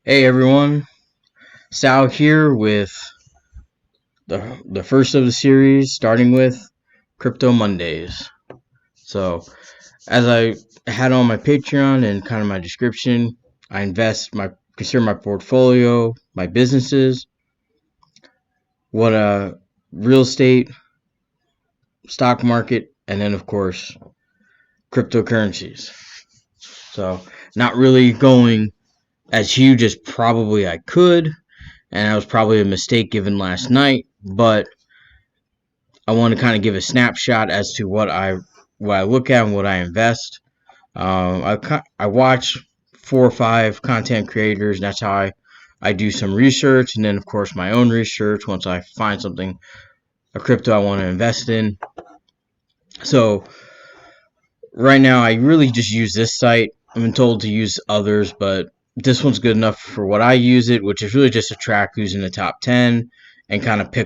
Hey everyone, Sal here with the first of the series, starting with Crypto Mondays. So, as I had on my Patreon and kind of my description, I consider my portfolio, my businesses, what real estate, stock market, and then of course cryptocurrencies. So, not really going as huge as probably I could, and that was probably a mistake given last night, but I want to kind of give a snapshot as to what I look at and what I invest. I watch 4 or 5 content creators. And that's how I do some research, and then of course my own research once I find something, a crypto I want to invest in. So right now I really just use this site. I've been told to use others, but this one's good enough for what I use it, which is really just to track who's in the top 10 and kind of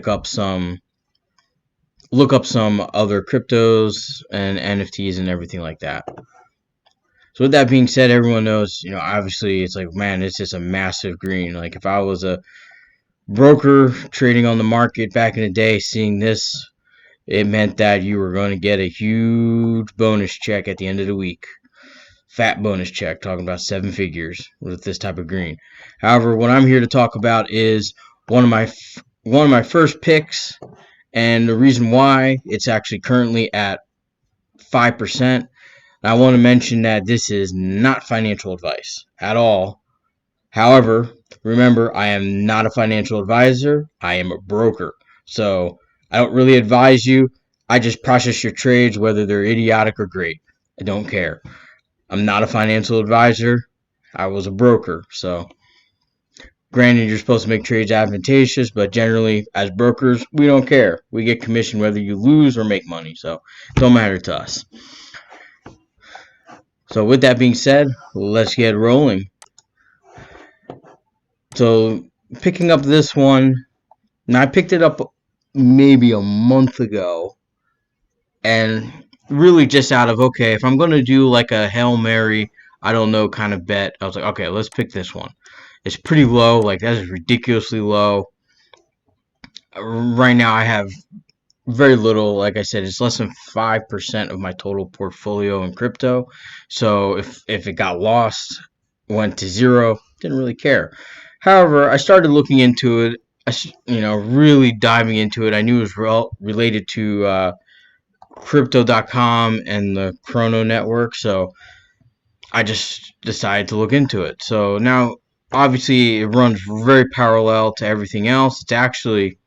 look up some other cryptos and NFTs and everything like that. So with that being said, everyone knows, obviously it's like, man, it's just a massive green. Like if I was a broker trading on the market back in the day, seeing this, it meant that you were going to get a huge bonus check at the end of the week. Fat bonus check, talking about 7 figures with this type of green. However, what I'm here to talk about is one of my first picks, and the reason why it's actually currently at 5%. I want to mention that this is not financial advice at all. However, remember, I am not a financial advisor. I am a broker. So I don't really advise you. I just process your trades, whether they're idiotic or great. I don't care. I'm not a financial advisor. I was a broker. So granted, you're supposed to make trades advantageous, but generally, as brokers, we don't care. We get commission whether you lose or make money. So it don't matter to us. So with that being said, let's get rolling. So picking up this one, now I picked it up maybe a month ago, and really just out of, okay, if I'm going to do like a Hail Mary, I don't know, kind of bet, I was like, okay, let's pick this one. It's pretty low, like that is ridiculously low. Right now I have very little. Like I said, it's less than 5% of my total portfolio in crypto. So if it got lost, went to zero, didn't really care. However, I started looking into it, really diving into it. I knew it was related to crypto.com and the Chrono network, so I just decided to look into it. So now, obviously, it runs very parallel to everything else. It's actually,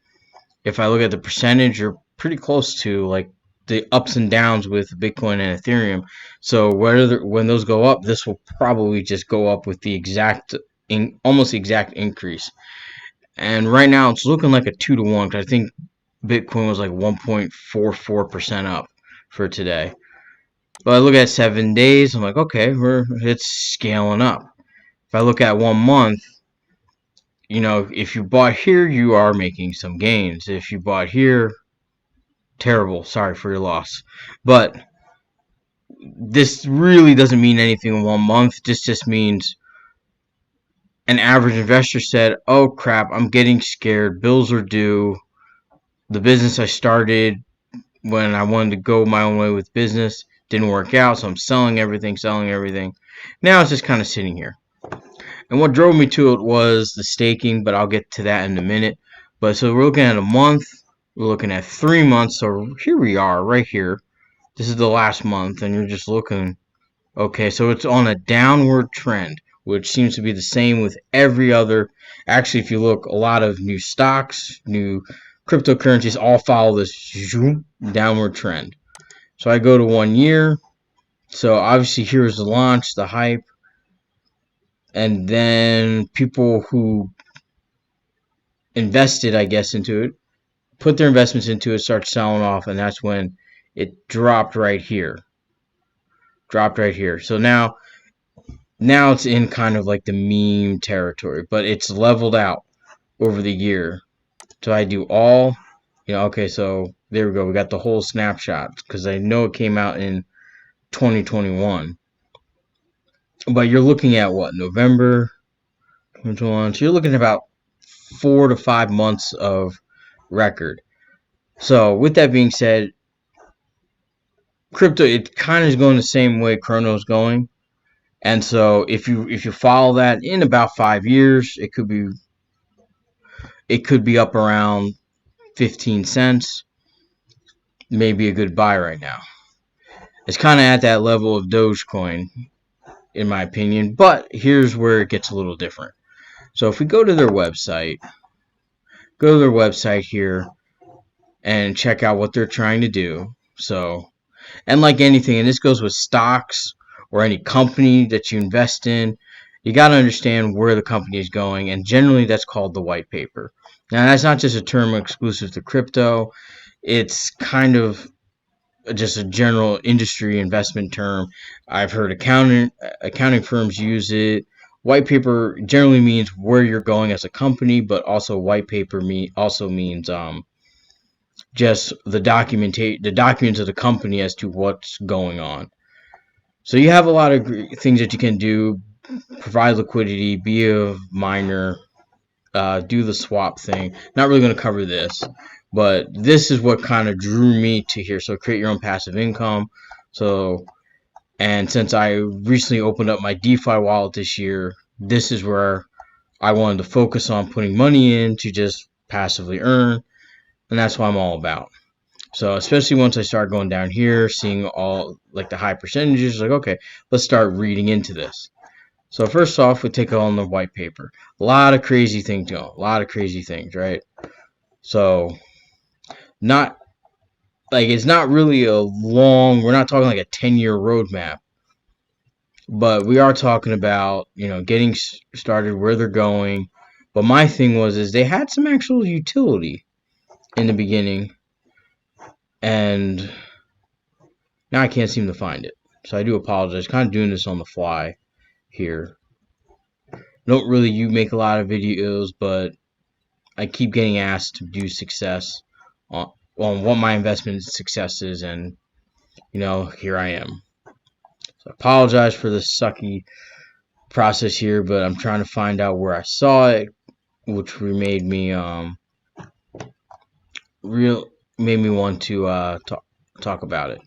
if I look at the percentage, you're pretty close to like the ups and downs with Bitcoin and Ethereum. So when those go up, this will probably just go up with the almost exact increase. And right now it's looking like a 2 to 1 because I think Bitcoin was like 1.44% up for today. But I look at 7 days, I'm like, okay, it's scaling up. If I look at 1 month, if you bought here, you are making some gains. If you bought here, terrible. Sorry for your loss. But this really doesn't mean anything in 1 month. This just means an average investor said, oh crap, I'm getting scared. Bills are due. The business I started when I wanted to go my own way with business didn't work out, so I'm selling everything. Now it's just kind of sitting here. And what drove me to it was the staking, but I'll get to that in a minute. But so we're looking at a month, we're looking at 3 months, so here we are, right here. This is the last month, and you're just looking, okay, so it's on a downward trend, which seems to be the same with every other. Actually, if you look, a lot of new stocks, new cryptocurrencies all follow this downward trend. So I go to 1 year. So obviously here's the launch, the hype, and then people who invested, I guess, into it, put their investments into it, start selling off, and that's when it dropped right here. So now it's in kind of like the meme territory, but it's leveled out over the year. So I do all, okay, so there we go. We got the whole snapshot because I know it came out in 2021. But you're looking at what? November, So you're looking at about 4 to 5 months of record. So with that being said, crypto, it kind of is going the same way Chrono's going. And so if you follow that in about 5 years, it could be up around 15 cents. Maybe a good buy right now. It's kind of at that level of Dogecoin, in my opinion. But here's where it gets a little different. So if we go to their website here and check out what they're trying to do. So, and like anything, and this goes with stocks or any company that you invest in, you got to understand where the company is going, and generally that's called the white paper. Now, that's not just a term exclusive to crypto, it's kind of just a general industry investment term. I've heard accounting firms use it. White paper generally means where you're going as a company, but also white paper also means just the documents of the company as to what's going on. So you have a lot of things that you can do: provide liquidity, be a miner, do the swap thing. Not really going to cover this, but this is what kind of drew me to here. So create your own passive income. So, and since I recently opened up my DeFi wallet this year, this is where I wanted to focus on putting money in to just passively earn, and that's what I'm all about. So especially once I start going down here, seeing all like the high percentages, like okay, let's start reading into this. So first off, we take on the white paper. A lot of crazy things going. A lot of crazy things, right? So not like it's not really a long. We're not talking like a 10-year roadmap, but we are talking about getting started, where they're going. But my thing is they had some actual utility in the beginning, and now I can't seem to find it. So I do apologize. Kind of doing this on the fly here. Don't really you make a lot of videos, but I keep getting asked to do success on what my investment success is, and here I am. So I apologize for the sucky process here, but I'm trying to find out where I saw it, which made me want to talk about it.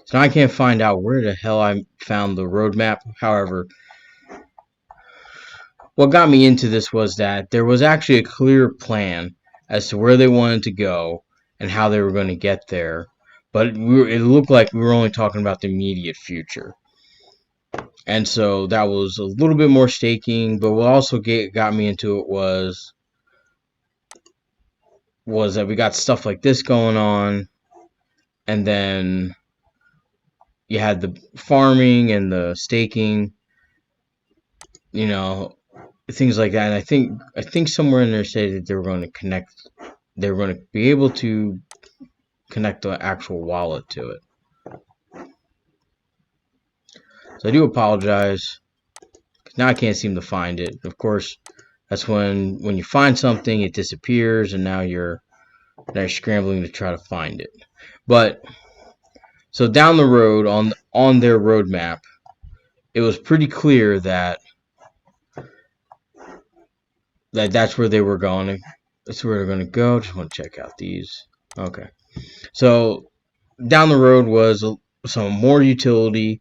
So now I can't find out where the hell I found the roadmap. However, what got me into this was that there was actually a clear plan as to where they wanted to go and how they were going to get there. But it looked like we were only talking about the immediate future. And so that was a little bit more staking. But what also got me into it was that we got stuff like this going on. And then you had the farming and the staking, things like that. And I think somewhere in there said that they were going to be able to connect the actual wallet to it. So I do apologize. Now I can't seem to find it. Of course, that's when you find something, it disappears, and now you're scrambling to try to find it. But so down the road on their roadmap, it was pretty clear that that's where they were going. That's where they're going to go. Just want to check out these. Okay. So down the road was some more utility,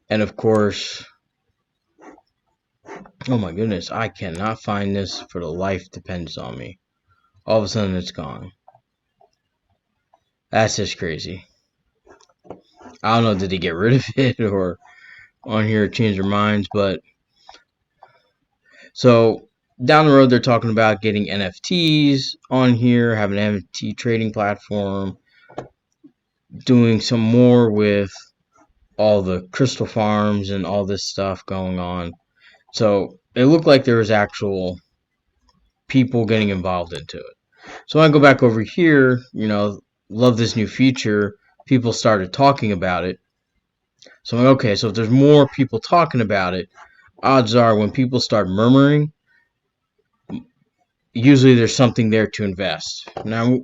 and of course, oh my goodness, I cannot find this for the life depends on me. All of a sudden it's gone. That's just crazy. I don't know, did they get rid of it or on here change their minds, but so down the road they're talking about getting NFTs on here, having an NFT trading platform, doing some more with all the crystal farms and all this stuff going on. So it looked like there was actual people getting involved into it. So when I go back over here, love this new feature. People started talking about it. So I'm like, okay, so if there's more people talking about it, odds are when people start murmuring, usually there's something there to invest. Now,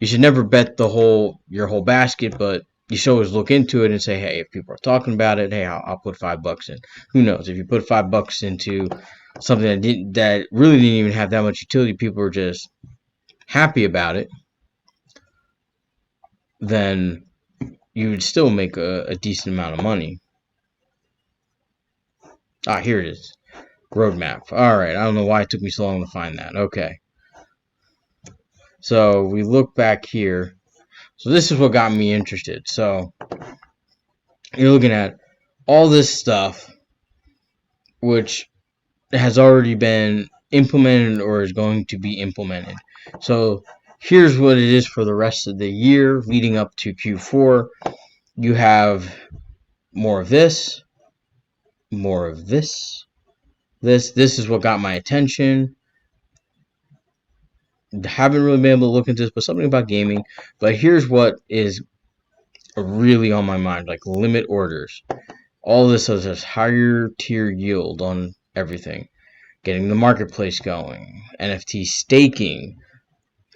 you should never bet your whole basket, but you should always look into it and say, hey, if people are talking about it, hey, I'll put $5 in. Who knows? If you put $5 into something that really didn't even have that much utility, people were just happy about it, then you would still make a decent amount of money. Here it is. Roadmap. All right. I don't know why it took me so long to find that. Okay. So we look back here. So this is what got me interested. So you're looking at all this stuff, which has already been implemented or is going to be implemented. So here's what it is for the rest of the year leading up to Q4. You have more of this, more of this. This is what got my attention. Haven't really been able to look into this, but something about gaming. But here's what is really on my mind, like limit orders. All this has this higher tier yield on everything. Getting the marketplace going, NFT staking.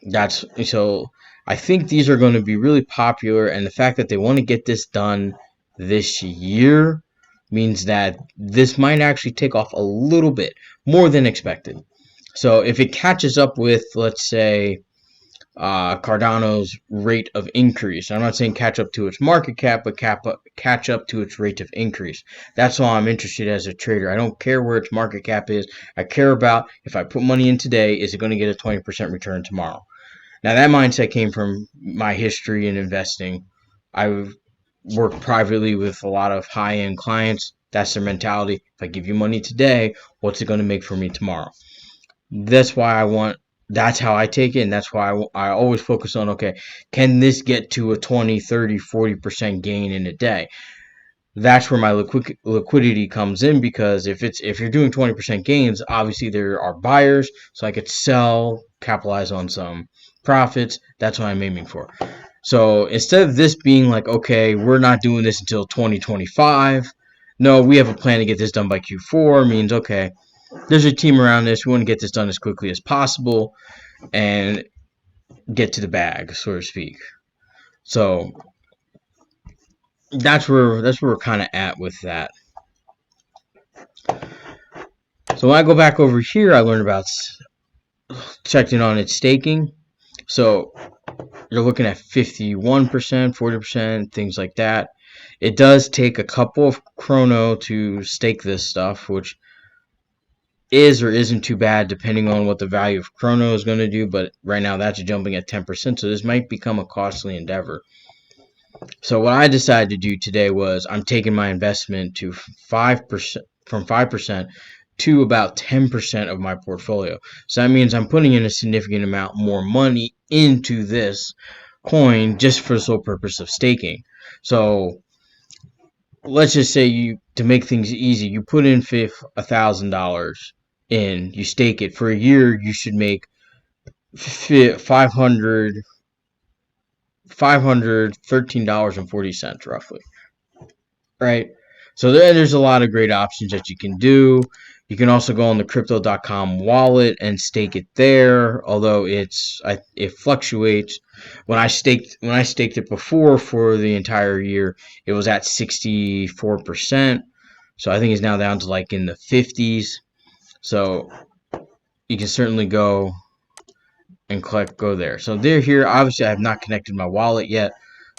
That's so I think these are going to be really popular, and the fact that they want to get this done this year means that this might actually take off a little bit more than expected. So if it catches up with, let's say, Cardano's rate of increase. I'm not saying catch up to its market cap, but catch up to its rate of increase. That's all I'm interested in as a trader. I don't care where its market cap is. I care about if I put money in today, is it going to get a 20% return tomorrow? Now, that mindset came from my history in investing. I've worked privately with a lot of high-end clients. That's their mentality. If I give you money today, what's it going to make for me tomorrow? That's how I take it, and that's why I always focus on, okay, can this get to a 20, 30, 40% gain in a day? That's where my liquidity comes in, because if you're doing 20% gains, obviously there are buyers, so I could sell, capitalize on some profits. That's what I'm aiming for. So instead of this being like, okay, we're not doing this until 2025, no, we have a plan to get this done by Q4, means, okay, there's a team around this. We want to get this done as quickly as possible and get to the bag, so to speak. So that's where we're kind of at with that. So when I go back over here, I learned about checked in on its staking. So you're looking at 51%, 40%, things like that. It does take a couple of chrono to stake this stuff, which is or isn't too bad depending on what the value of chrono is going to do, but right now that's jumping at 10%, so this might become a costly endeavor. So what I decided to do today was I'm taking my investment to 5%, from 5% to about 10% of my portfolio. So that means I'm putting in a significant amount more money into this coin just for the sole purpose of staking. So let's just say, to make things easy, you put in $1,000 in, you stake it for a year, you should make $513.40 roughly, right? So there's a lot of great options that you can do. You can also go on the crypto.com wallet and stake it there, although it fluctuates. When I staked it before for the entire year, it was at 64%. So I think it's now down to like in the 50s. So you can certainly go and go there. So they're here. Obviously, I have not connected my wallet yet,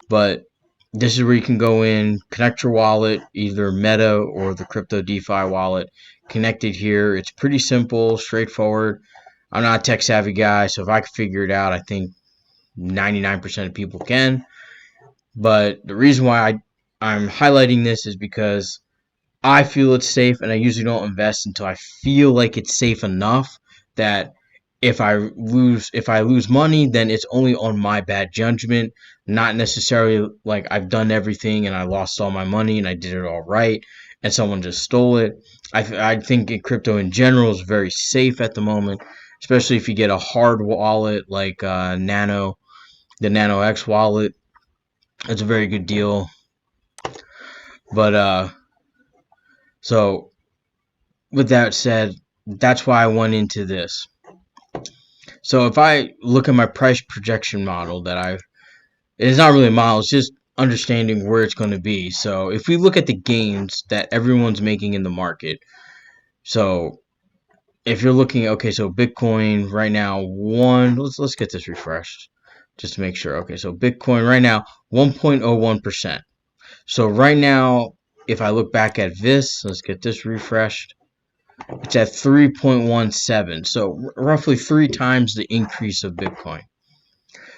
but this is where you can go in, connect your wallet, either Meta or the Crypto DeFi wallet. Connect it here. It's pretty simple, straightforward. I'm not a tech savvy guy, so if I can figure it out, I think 99% of people can. But the reason why I'm highlighting this is because I feel it's safe, and I usually don't invest until I feel like it's safe enough that if I lose money, then it's only on my bad judgment, not necessarily like I've done everything and I lost all my money and I did it all right and someone just stole it. I think crypto in general is very safe at the moment, especially if you get a hard wallet like the Nano X wallet. It's a very good deal. But so with that said, that's why I went into this. So if I look at my price projection model it's not really a model, it's just understanding where it's going to be. So if we look at the gains that everyone's making in the market, so if you're looking, okay, so Bitcoin right now, let's get this refreshed just to make sure. Okay, so Bitcoin right now, 1.01%. So right now, if I look back at this, let's get this refreshed. It's at 3.17. So roughly 3 times the increase of Bitcoin.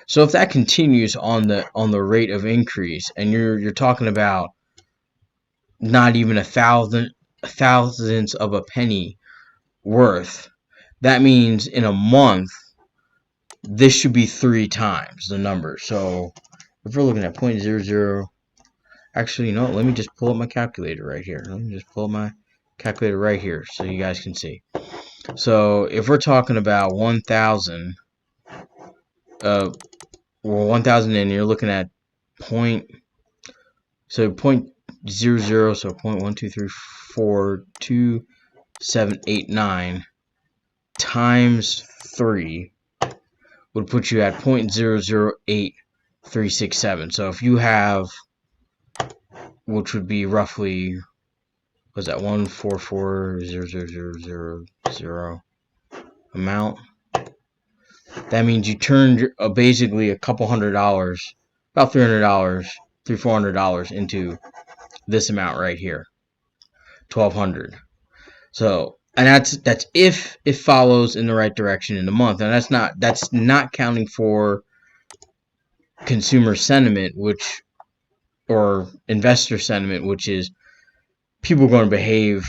So if that continues on the rate of increase, and you're talking about not even thousandths of a penny worth, that means in a month this should be 3 times the number. So if we're looking at 0.00, actually, no, let me just pull up my calculator right here. Let me just pull up my calculator right here so you guys can see. So if we're talking about 1,000, 1,000, and you're looking at point, so 0.00, so 0.1234278 times 3 would put you at 0.008367. So if you have, which would be roughly, was that 1440000 amount? That means you turned basically a couple $100, about $300, $400 into this amount right here, 1,200. So, and that's if it follows in the right direction in the month, and that's not counting for consumer sentiment, or investor sentiment, which is people will behave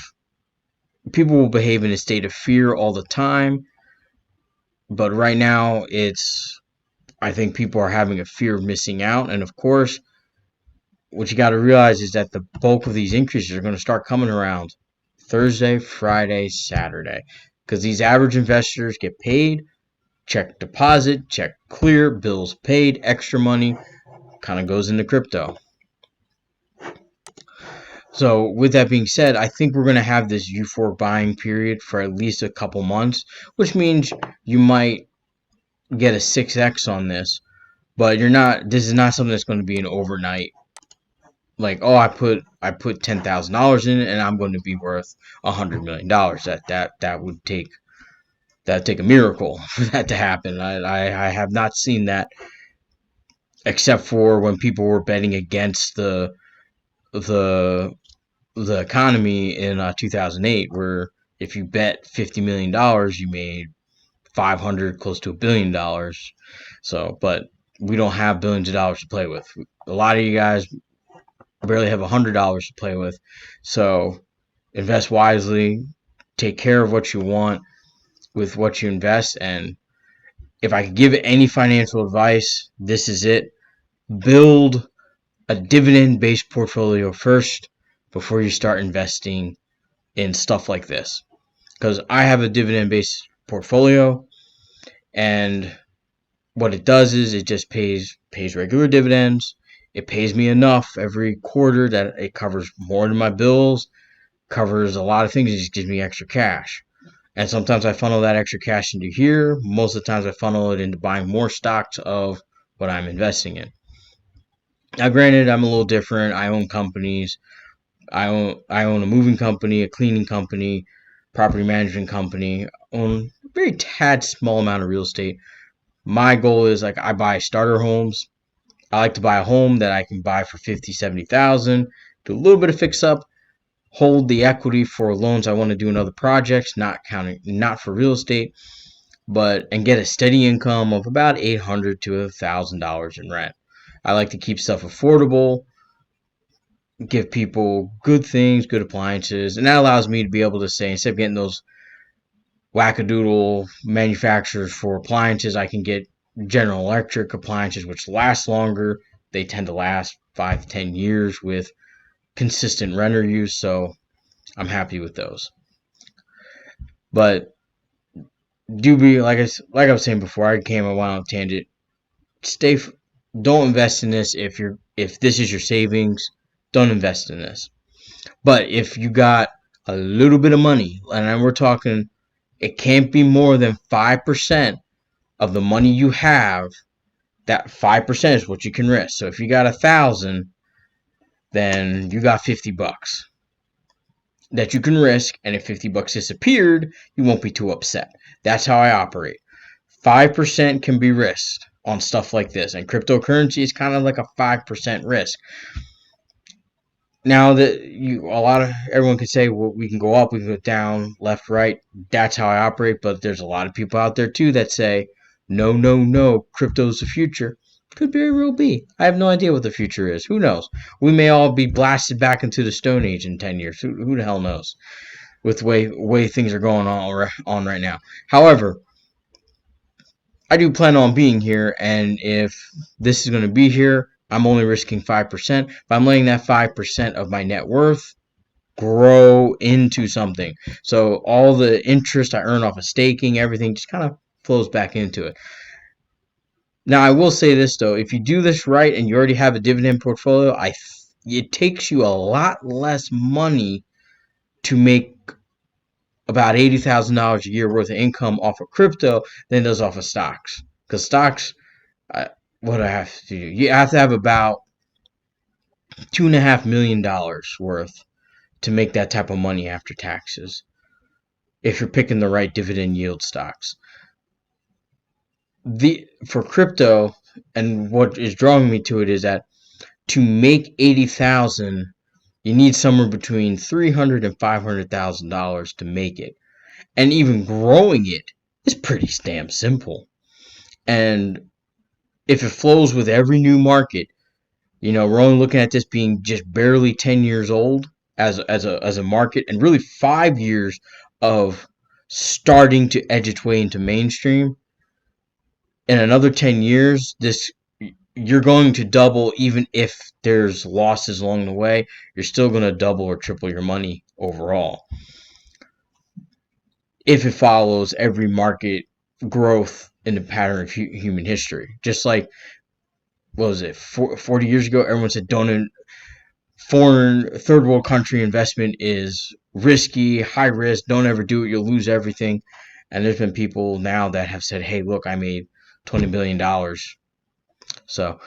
in a state of fear all the time. But right now, I think people are having a fear of missing out, and of course, what you got to realize is that the bulk of these increases are going to start coming around Thursday, Friday, Saturday, because these average investors get paid, check deposit, check clear, bills paid, extra money kind of goes into crypto. So with that being said, I think we're going to have this euphoric buying period for at least a couple months, which means you might get a 6x on this, but this is not something that's going to be an overnight, like, oh, I put $10,000 in it and I'm going to be worth $100 million. That would take a miracle for that to happen. I have not seen that, except for when people were betting against the the economy in 2008, where if you bet $50 million, you made 500, close to $1 billion. So, but we don't have billions of dollars to play with. A lot of you guys barely have $100 to play with. So, invest wisely, take care of what you want with what you invest. And if I could give any financial advice, this is it. Build a dividend-based portfolio first before you start investing in stuff like this. Because I have a dividend-based portfolio, and what it does is it just pays regular dividends. It pays me enough every quarter that it covers more than my bills, covers a lot of things. It just gives me extra cash. And sometimes I funnel that extra cash into here. Most of the times I funnel it into buying more stocks of what I'm investing in. Now, granted, I'm a little different. I own companies. I own a moving company, a cleaning company, property management company. I own a very tad small amount of real estate. My goal is, like, I buy starter homes. I like to buy a home that I can buy for 50, 70,000, do a little bit of fix up, hold the equity for loans I want to do in other projects, not for real estate, and get a steady income of about $800 to $1,000 in rent. I like to keep stuff affordable, give people good things, good appliances, and that allows me to be able to say, instead of getting those wackadoodle manufacturers for appliances, I can get General Electric appliances, which last longer. They tend to last 5 to 10 years with consistent renter use, so I'm happy with those. But like I was saying before, I came a wild tangent. Don't invest in this if this is your savings. Don't invest in this. But if you got a little bit of money, and we're talking, it can't be more than 5% of the money you have That 5% is what you can risk. So if you got 1,000, then you got $50 that you can risk, and if $50 disappeared, you won't be too upset. That's how I operate. 5% can be risked on stuff like this, and cryptocurrency is kind of like a 5% risk. Now that everyone can say, well, we can go up, we can go down, left, right. That's how I operate. But there's a lot of people out there too that say, no, no, no, crypto's the future. Could very well be. I have no idea what the future is. Who knows? We may all be blasted back into the Stone Age in 10 years. Who the hell knows? With way things are going on right now. However, I do plan on being here, and if this is going to be here, I'm only risking 5%. But I'm letting that 5% of my net worth grow into something. So all the interest I earn off of staking, everything just kind of flows back into it. Now, I will say this though: if you do this right and you already have a dividend portfolio, it takes you a lot less money to make about $80,000 a year worth of income off of crypto than it does off of stocks. Because stocks, what do I have to do? You have to have about $2.5 million worth to make that type of money after taxes, if you're picking the right dividend yield stocks. For crypto, and what is drawing me to it is that to make 80,000, you need somewhere between $300,000 and $500,000 to make it, and even growing it is pretty damn simple. And if it flows with every new market, we're only looking at this being just barely 10 years old as a market, and really 5 years of starting to edge its way into mainstream. In another 10 years, you're going to double. Even if there's losses along the way, you're still going to double or triple your money overall, if it follows every market growth in the pattern of human history. Just like, what was it, 40 years ago, everyone said don't foreign third world country investment is risky, high risk, don't ever do it, you'll lose everything. And there's been people now that have said, hey, look, I made $20 billion. So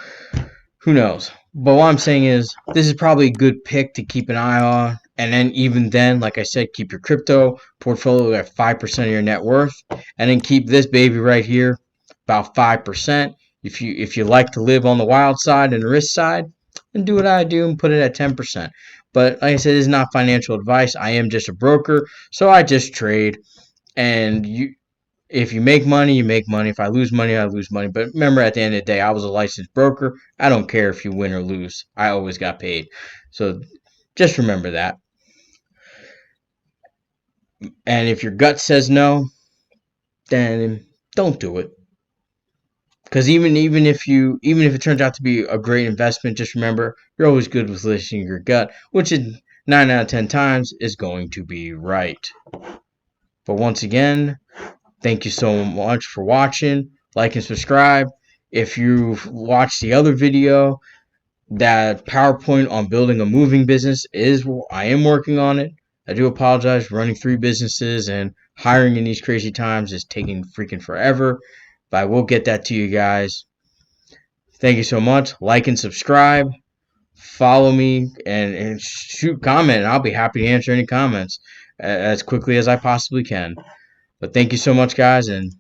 who knows? But what I'm saying is, this is probably a good pick to keep an eye on. And then, even then, like I said, keep your crypto portfolio at 5% of your net worth, and then keep this baby right here about 5%. If you like to live on the wild side and the risk side, then do what I do and put it at 10%. But like I said, this is not financial advice. I am just a broker, so I just trade. And if you make money, you make money. If I lose money, I lose money. But remember, at the end of the day, I was a licensed broker. I don't care if you win or lose. I always got paid. So just remember that. And if your gut says no, then don't do it. Because even if it turns out to be a great investment, just remember, you're always good with listening to your gut, which is 9 out of 10 times is going to be right. But once again, thank you so much for watching. Like and subscribe. If you've watched the other video, that PowerPoint on building a moving business I am working on it. I do apologize. Running 3 businesses and hiring in these crazy times is taking freaking forever. But I will get that to you guys. Thank you so much. Like and subscribe. Follow me and shoot comment. I'll be happy to answer any comments as quickly as I possibly can. But thank you so much, guys, and